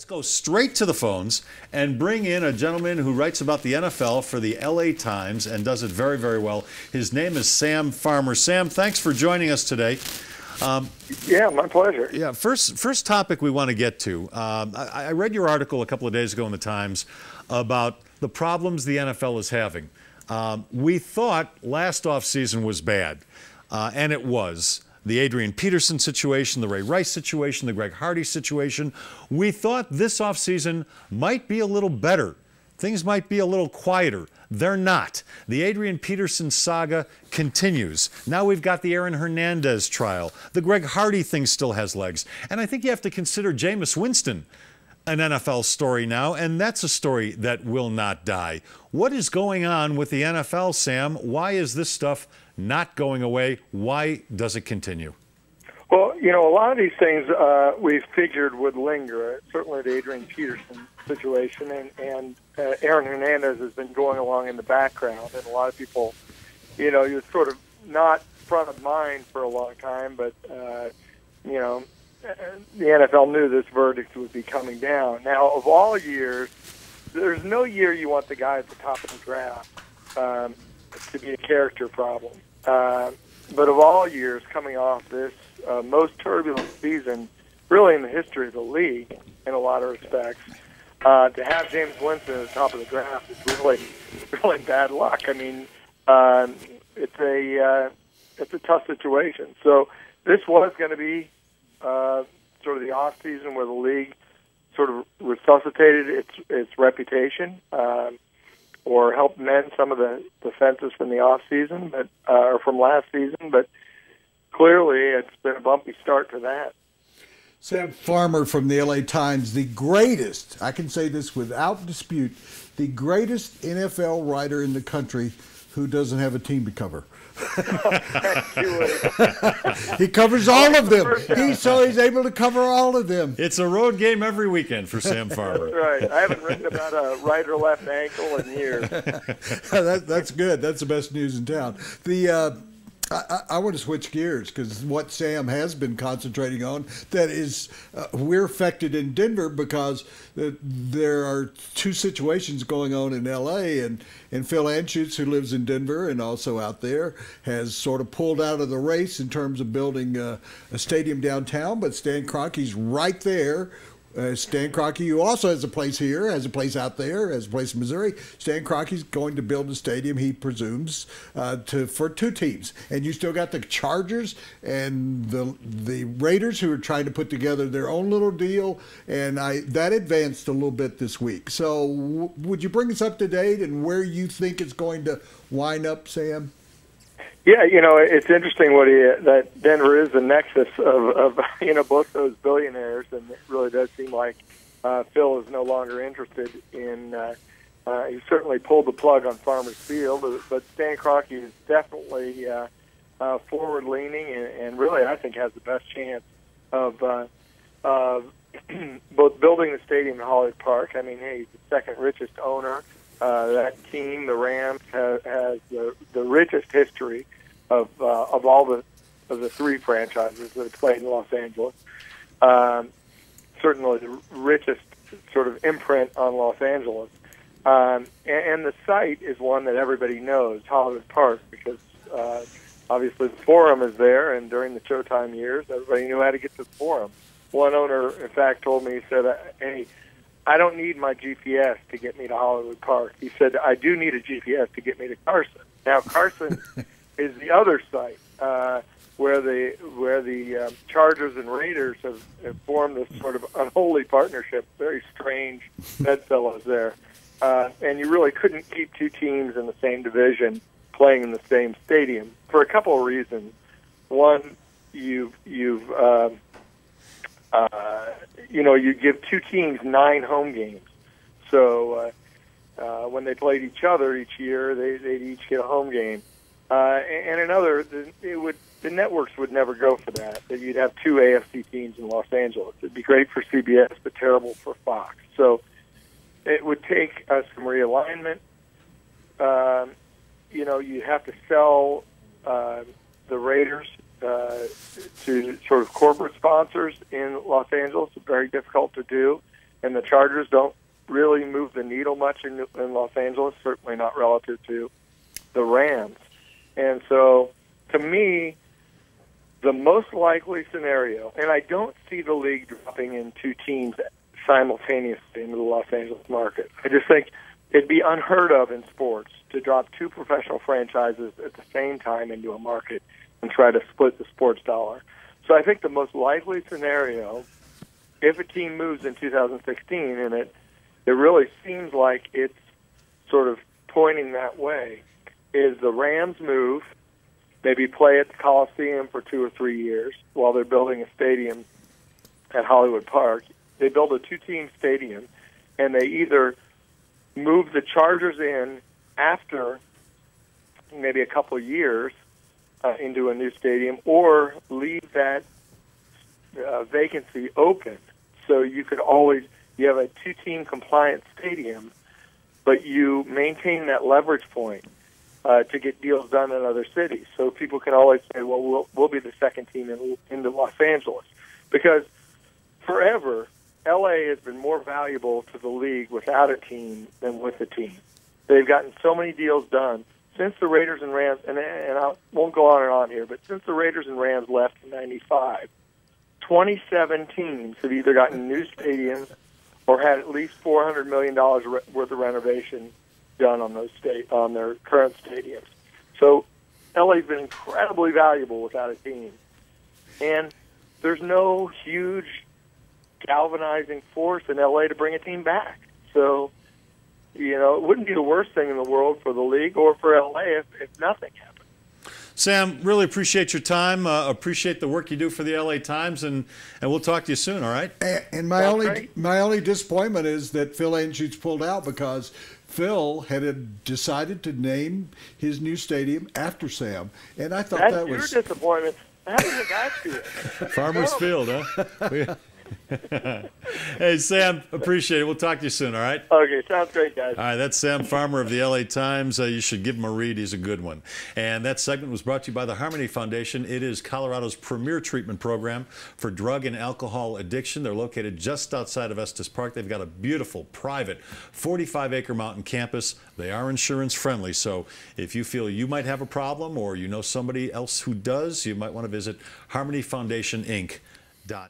go straight to the phones and bring in a gentleman who writes about the NFL for the LA Times and does it very, very well. His name is Sam Farmer. Sam, thanks for joining us today. Yeah, my pleasure. Yeah, first topic we want to get to. I read your article a couple of days ago in the Times about the problems the NFL is having. We thought last offseason was bad, and it was. The Adrian Peterson situation, the Ray Rice situation, the Greg Hardy situation. We thought this offseason might be a little better. Things might be a little quieter. They're not. The Adrian Peterson saga continues. Now we've got the Aaron Hernandez trial. The Greg Hardy thing still has legs. And I think you have to consider Jameis Winston an NFL story now, and that's a story that will not die. What is going on with the NFL, Sam? Why is this stuff not going away? Why does it continue? Well, you know, a lot of these things we figured would linger. Certainly the Adrian Peterson situation and Aaron Hernandez has been going along in the background. And a lot of people, you know, you're sort of not front of mind for a long time, but, you know, the NFL knew this verdict would be coming down. Now, of all years, there's no year you want the guy at the top of the draft to be a character problem. But of all years, coming off this most turbulent season, really in the history of the league, in a lot of respects, to have Jameis Winston at the top of the draft is really bad luck. I mean, it's a tough situation. So this was going to be sort of the off season where the league sort of resuscitated its reputation, or helped mend some of the defenses from the off season, but or from last season. But clearly, it's been a bumpy start to that. Sam Farmer from the LA Times, the greatest, I can say this without dispute, the greatest NFL writer in the country who doesn't have a team to cover. He covers all of them. He's able to cover all of them. It's a road game every weekend for Sam Farmer. Right. I haven't written about a right or left ankle in years. That's good. That's the best news in town. I want to switch gears because what Sam has been concentrating on, that is, we're affected in Denver because there are two situations going on in L.A. and Phil Anschutz, who lives in Denver and also out there, has sort of pulled out of the race in terms of building a stadium downtown, but Stan Kroenke's right there. Stan Kroenke, who also has a place here, has a place out there, has a place in Missouri. Stan Kroenke's going to build a stadium, he presumes, for two teams. And you still got the Chargers and the Raiders, who are trying to put together their own little deal. And that advanced a little bit this week. So would you bring us up to date and where you think it's going to wind up, Sam? Yeah, you know, it's interesting that Denver is the nexus of you know, both those billionaires, and it really does seem like Phil is no longer interested in. He certainly pulled the plug on Farmers Field, but Stan Kroenke is definitely forward-leaning, and really, I think, has the best chance of both building the stadium in Hollywood Park. I mean, hey, he's the second richest owner. That team, the Rams, has the richest history of all the three franchises that have played in Los Angeles. Certainly the richest sort of imprint on Los Angeles. And the site is one that everybody knows, Hollywood Park, because obviously the Forum is there, and during the Showtime years, everybody knew how to get to the Forum. One owner, in fact, told me, he said, hey, I don't need my GPS to get me to Hollywood Park. He said, I do need a GPS to get me to Carson. Now, Carson is the other site where the Chargers and Raiders have formed this sort of unholy partnership, very strange bedfellows there. And you really couldn't keep two teams in the same division playing in the same stadium for a couple of reasons. One, you give two teams 9 home games. So when they played each other each year, they'd each get a home game. And another, the networks would never go for that. That you'd have 2 AFC teams in Los Angeles. It'd be great for CBS, but terrible for Fox. So it would take some realignment. You have to sell the Raiders to sort of corporate sponsors in Los Angeles. It's very difficult to do. and the Chargers don't really move the needle much in Los Angeles, certainly not relative to the Rams. And so, to me, the most likely scenario, and I don't see the league dropping in two teams simultaneously into the Los Angeles market. I just think it'd be unheard of in sports to drop two professional franchises at the same time into a market and try to split the sports dollar. So I think the most likely scenario, if a team moves in 2016, and it really seems like it's sort of pointing that way, is the Rams move, maybe play at the Coliseum for 2 or 3 years while they're building a stadium at Hollywood Park. They build a two-team stadium, and they either move the Chargers in after maybe a couple of years into a new stadium, or leave that vacancy open so you could always you have a two-team compliant stadium, but you maintain that leverage point to get deals done in other cities. So people can always say, well, we'll be the second team into Los Angeles. Because forever, L.A. has been more valuable to the league without a team than with a team. They've gotten so many deals done since the Raiders and Rams, and I won't go on and on here, but since the Raiders and Rams left in '95, 27 teams have either gotten new stadiums or had at least $400 million worth of renovation done on on their current stadiums. So LA's been incredibly valuable without a team. And there's no huge galvanizing force in LA to bring a team back. So, it wouldn't be the worst thing in the world for the league or for LA if nothing happened. Sam, really appreciate your time. Appreciate the work you do for the LA Times, and we'll talk to you soon, all right? And my only disappointment is that Phil Anschutz pulled out, because Phil had decided to name his new stadium after Sam, and I thought that was your disappointment. How does it got to it? Farmers Field, huh? Hey, Sam, appreciate it. We'll talk to you soon, all right? Okay, sounds great, guys. All right, that's Sam Farmer of the LA Times. You should give him a read. He's a good one. And that segment was brought to you by the Harmony Foundation. It is Colorado's premier treatment program for drug and alcohol addiction. They're located just outside of Estes Park. They've got a beautiful, private, 45-acre mountain campus. They are insurance friendly, so if you feel you might have a problem or you know somebody else who does, you might want to visit harmonyfoundationinc.com.